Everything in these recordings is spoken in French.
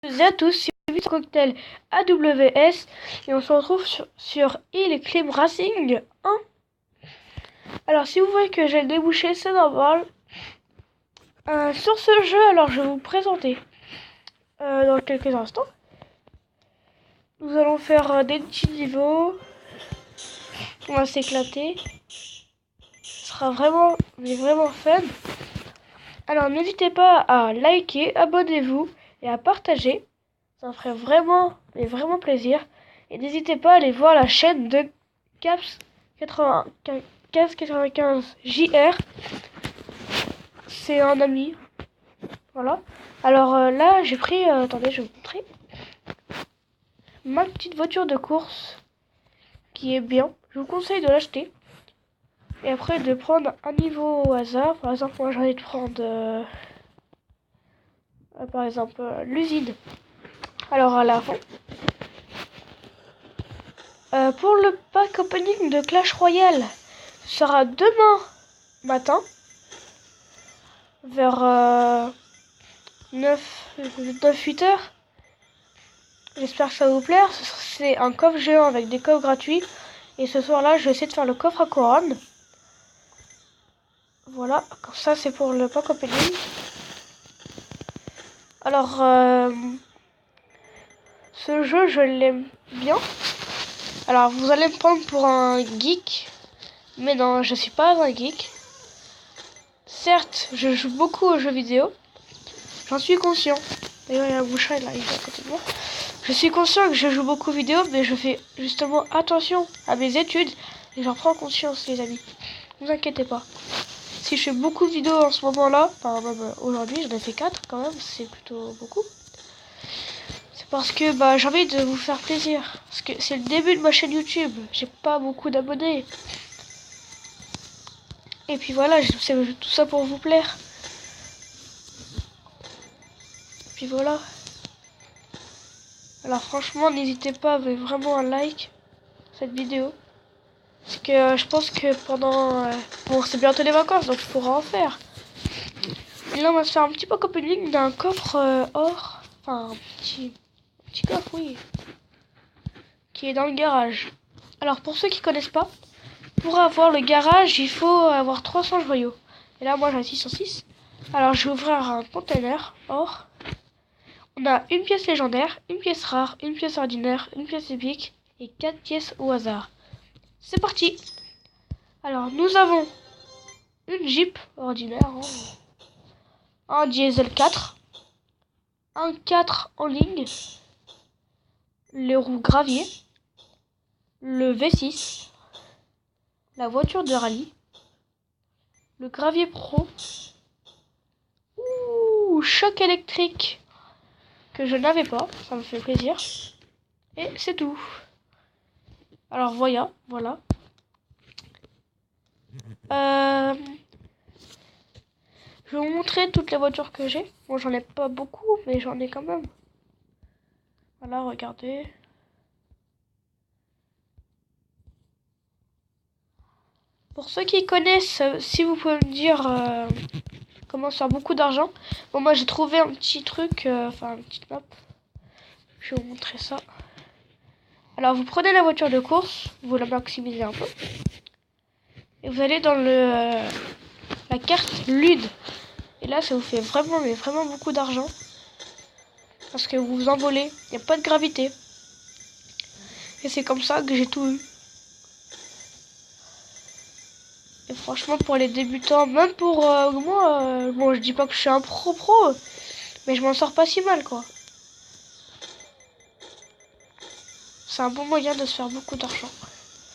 Salut à tous, c'est Vite Cocktail AWS et on se retrouve sur Il Clim Racing 1. Alors si vous voyez que j'ai le débouché, c'est normal. Sur ce jeu, alors je vais vous présenter dans quelques instants. Nous allons faire des petits niveaux. On va s'éclater. Ce sera vraiment, mais vraiment fun. Alors n'hésitez pas à liker, abonnez-vous et à partager. Ça me ferait vraiment, mais vraiment plaisir. Et n'hésitez pas à aller voir la chaîne de Caps 95 JR. C'est un ami. Voilà. Alors là, j'ai pris... attendez, je vais vous montrer. Ma petite voiture de course. Qui est bien. Je vous conseille de l'acheter. Et après, de prendre un niveau au hasard. Par exemple, moi, j'ai envie de prendre... par exemple, l'usine. Alors, à l'avant. Pour le pack opening de Clash Royale, ce sera demain matin, vers 9-8 heures. J'espère que ça va vous plaire. C'est un coffre géant avec des coffres gratuits. Et ce soir-là, je vais essayer de faire le coffre à couronne. Voilà, ça c'est pour le pack opening. Alors, ce jeu, je l'aime bien. Alors, vous allez me prendre pour un geek. Mais non, je suis pas un geek. Certes, je joue beaucoup aux jeux vidéo. J'en suis conscient. D'ailleurs, il y a un bouchon là, il est à côté de moi. Je suis conscient que je joue beaucoup aux vidéos, mais je fais justement attention à mes études. Et j'en prends conscience, les amis. Ne vous inquiétez pas. Si je fais beaucoup de vidéos en ce moment-là, enfin même aujourd'hui, j'en ai fait 4 quand même, c'est plutôt beaucoup. C'est parce que j'ai envie de vous faire plaisir. Parce que c'est le début de ma chaîne YouTube. J'ai pas beaucoup d'abonnés. Et puis voilà, je fais tout ça pour vous plaire. Et puis voilà. Alors franchement, n'hésitez pas à mettre vraiment un like cette vidéo. Parce que je pense que pendant... bon, c'est bientôt les vacances, donc je pourrai en faire. Et là, on va se faire un petit peu opening d'un coffre or. Enfin, un petit coffre, oui. Qui est dans le garage. Alors, pour ceux qui connaissent pas, pour avoir le garage, il faut avoir 300 joyaux. Et là, moi, j'ai 606. Alors, je vais ouvrir un container or. On a une pièce légendaire, une pièce rare, une pièce ordinaire, une pièce épique et 4 pièces au hasard. C'est parti. Alors, nous avons une Jeep ordinaire, un diesel 4, un 4 en ligne, les roues gravier, le V6, la voiture de rallye, le gravier pro, choc électrique que je n'avais pas, ça me fait plaisir, et c'est tout. Alors voilà. Je vais vous montrer toutes les voitures que j'ai. Bon, j'en ai pas beaucoup, mais j'en ai quand même. Voilà, regardez. Pour ceux qui connaissent, si vous pouvez me dire comment se faire beaucoup d'argent. Bon, moi j'ai trouvé un petit truc, enfin une petite map. Je vais vous montrer ça. Alors vous prenez la voiture de course, vous la maximisez un peu. Et vous allez dans la carte LUD. Et là ça vous fait vraiment, mais vraiment beaucoup d'argent. Parce que vous vous envolez, il n'y a pas de gravité. Et c'est comme ça que j'ai tout eu. Et franchement pour les débutants, même pour moi, bon je dis pas que je suis un pro, mais je m'en sors pas si mal quoi. C'est un bon moyen de se faire beaucoup d'argent.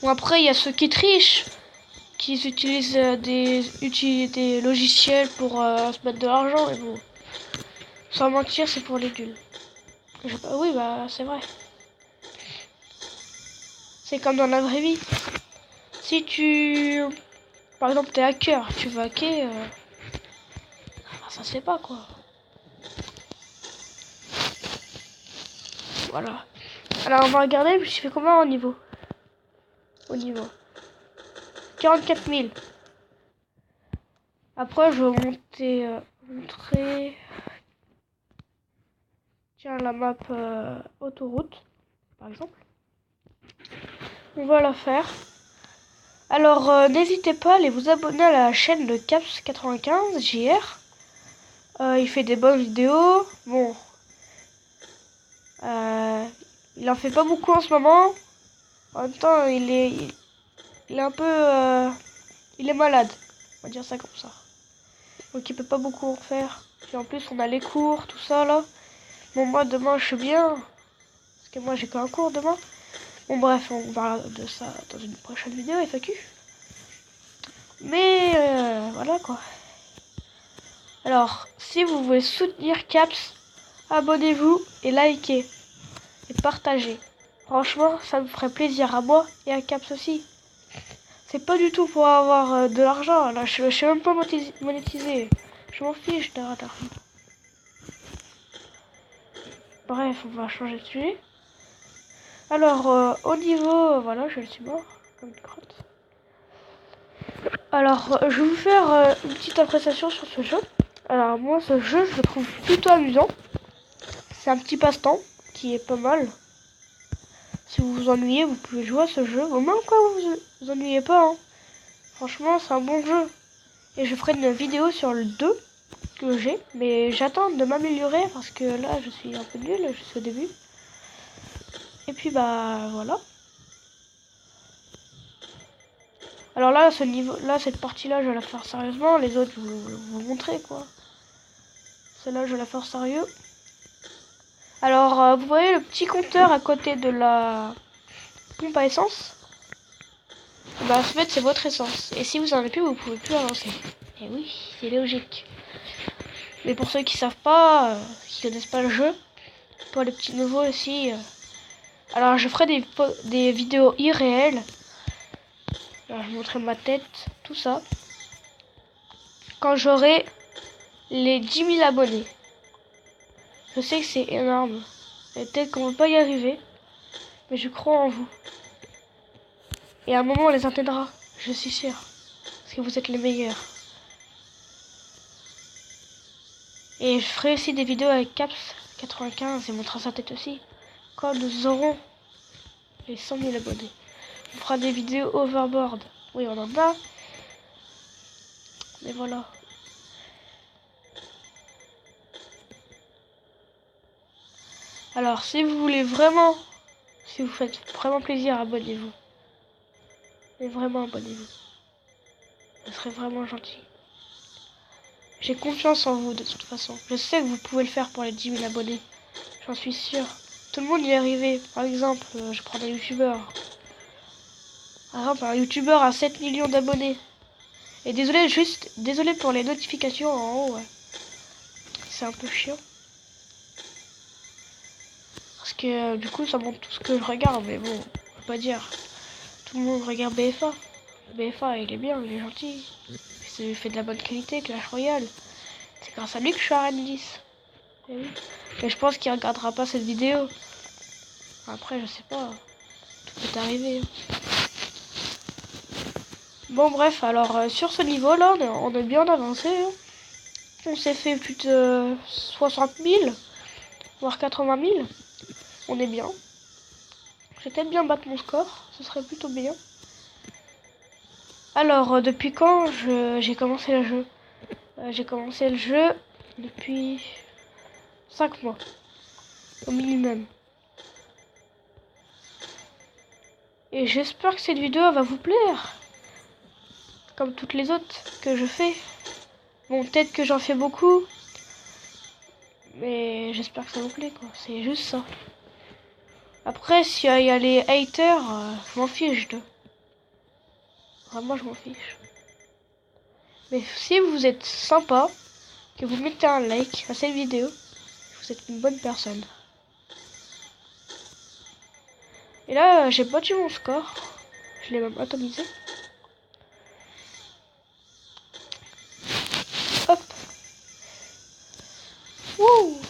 Bon après il y a ceux qui trichent, qui utilisent des logiciels pour se mettre de l'argent, et bon, sans mentir c'est pour les nuls. Oui c'est vrai. C'est comme dans la vraie vie. Si tu, par exemple t'es hacker, tu veux hacker, ça se fait pas quoi. Voilà. Alors on va regarder, je fais combien au niveau 44 000. Après je vais monter, montrer. Tiens, la map autoroute, par exemple. On va la faire. Alors, n'hésitez pas à aller vous abonner à la chaîne de Caps95 JR. Il fait des bonnes vidéos. Bon, il en fait pas beaucoup en ce moment. En même temps, il est un peu, il est malade. On va dire ça comme ça. Donc il peut pas beaucoup en faire. Puis en plus, on a les cours, tout ça là. Bon, moi demain, je suis bien. Parce que moi, j'ai qu'un cours demain. Bon, bref, on parlera de ça dans une prochaine vidéo FAQ. Mais voilà quoi. Alors, si vous voulez soutenir Caps, abonnez-vous et likez. Et partagez. Franchement, ça me ferait plaisir à moi et à Caps aussi. C'est pas du tout pour avoir de l'argent. Là, je sais même pas monétiser. Je m'en fiche d'argent. Bref, on va changer de sujet. Alors, au niveau... voilà, je suis mort. Comme une crotte. Alors, je vais vous faire une petite appréciation sur ce jeu. Alors, moi, ce jeu, je le trouve plutôt amusant. C'est un petit passe-temps qui est pas mal. Si vous vous ennuyez, vous pouvez jouer à ce jeu. Au moins, quoi, vous vous ennuyez pas. Hein. Franchement, c'est un bon jeu. Et je ferai une vidéo sur le 2 que j'ai. Mais j'attends de m'améliorer parce que là, je suis un peu nul. Je suis au début. Et puis, bah, voilà. Alors là, ce niveau, là, cette partie-là, je vais la faire sérieusement. Les autres, je vais vous montrer, quoi. Celle-là, je vais la faire sérieux. Alors, vous voyez le petit compteur à côté de la pompe à essence? Bah, en fait, c'est votre essence. Et si vous en avez plus, vous pouvez plus avancer. Et oui, c'est logique. Mais pour ceux qui savent pas, qui connaissent pas le jeu, pour les petits nouveaux aussi, alors je ferai des vidéos irréelles. Alors, je vous montrerai ma tête, tout ça. Quand j'aurai les 10 000 abonnés. Je sais que c'est énorme. Et peut-être qu'on ne va pas y arriver. Mais je crois en vous. Et à un moment, on les atteindra. Je suis sûre. Parce que vous êtes les meilleurs. Et je ferai aussi des vidéos avec Caps95 et montrer sa tête aussi. Quand nous aurons les 100 000 abonnés. On fera des vidéos overboard. Oui, on en a. Mais voilà. Alors, si vous voulez vraiment, si vous faites vraiment plaisir, abonnez-vous. Mais vraiment, abonnez-vous. Ce serait vraiment gentil. J'ai confiance en vous de toute façon. Je sais que vous pouvez le faire pour les 10 000 abonnés. J'en suis sûre. Tout le monde y est arrivé. Par exemple, je prends des youtubeurs. Par exemple, un youtubeur a 7 millions d'abonnés. Et désolé pour les notifications en haut. Ouais. C'est un peu chiant. Parce que du coup, ça montre tout ce que je regarde. Mais bon, on peut pas dire. Tout le monde regarde BFA. BFA, il est bien, il est gentil. Il fait de la bonne qualité, Clash Royale. C'est grâce à lui que je suis à Rennes 10. Et oui. Mais je pense qu'il regardera pas cette vidéo. Après, je sais pas. Tout peut arriver. Bon, bref, alors sur ce niveau-là, on est bien avancé. Hein. On s'est fait plus de 60 000, voire 80 000. On est bien. J'ai peut-être bien battre mon score. Ce serait plutôt bien. Alors, depuis quand j'ai commencé le jeu? J'ai commencé le jeu depuis 5 mois. Au minimum. Et j'espère que cette vidéo va vous plaire. Comme toutes les autres que je fais. Bon, peut-être que j'en fais beaucoup. Mais j'espère que ça vous plaît, quoi. C'est juste ça. Après, s'il y a les haters, je m'en fiche d'eux. Vraiment, je m'en fiche. Mais si vous êtes sympa, que vous mettez un like à cette vidéo, vous êtes une bonne personne. Et là, j'ai battu mon score. Je l'ai même atomisé. Hop. Wouh.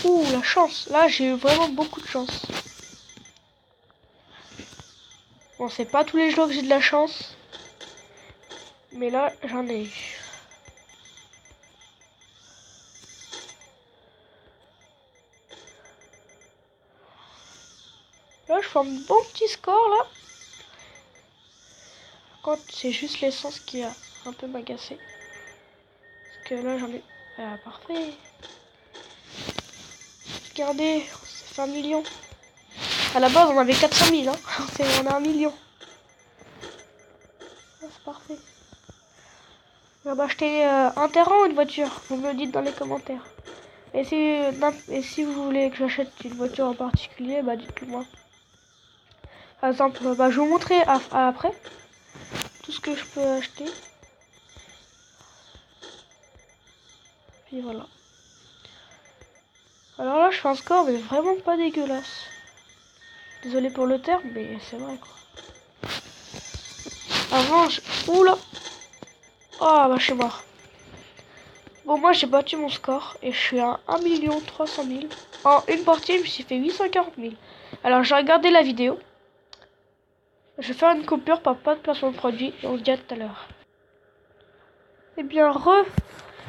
Ouh, la chance. Là, j'ai eu vraiment beaucoup de chance. Bon, c'est pas tous les jours que j'ai de la chance. Mais là, j'en ai eu. Là, je fais un bon petit score, là. Quand c'est juste l'essence qui a un peu m'agacé. Parce que là, j'en ai... Ah, parfait. Regardez, ça fait 1 million. À la base, on avait 400 000, hein. On a 1 million. Ah, c'est parfait. On va acheter un terrain ou une voiture? Vous me le dites dans les commentaires. Et si vous voulez que j'achète une voiture en particulier, bah dites-le moi. Par exemple, bah, je vais vous montrer après tout ce que je peux acheter. Puis voilà. Alors là, je fais un score, mais vraiment pas dégueulasse. Désolé pour le terme, mais c'est vrai quoi. Avant, oula. Oh, bah je suis mort. Bon, moi j'ai battu mon score et je suis à 1 300 000. En une partie, je me suis fait 840 000. Alors j'ai regardé la vidéo. Je vais faire une coupure par pas de placement de produit et on se dit à tout à l'heure. Eh bien,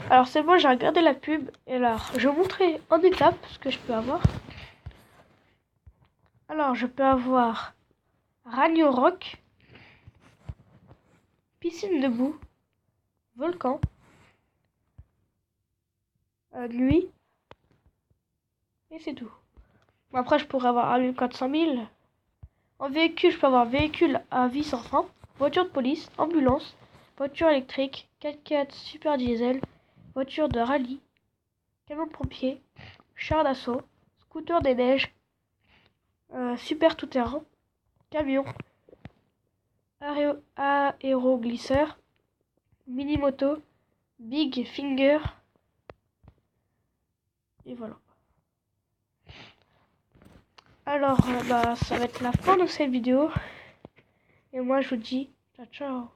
alors c'est bon, j'ai regardé la pub et alors je vais vous montrer en étapes ce que je peux avoir. Alors je peux avoir Ragno Rock, piscine de boue, volcan, nuit et c'est tout. Après je pourrais avoir 1 400 000. En véhicule, je peux avoir véhicule à vie sans frein, voiture de police, ambulance, voiture électrique, 4x4 super diesel, voiture de rallye, camion de pompier, char d'assaut, scooter des neiges, super tout-terrain, camion, aéroglisseur, mini-moto, big finger, et voilà. Alors, bah, ça va être la fin de cette vidéo. Et moi, je vous dis ciao, ciao.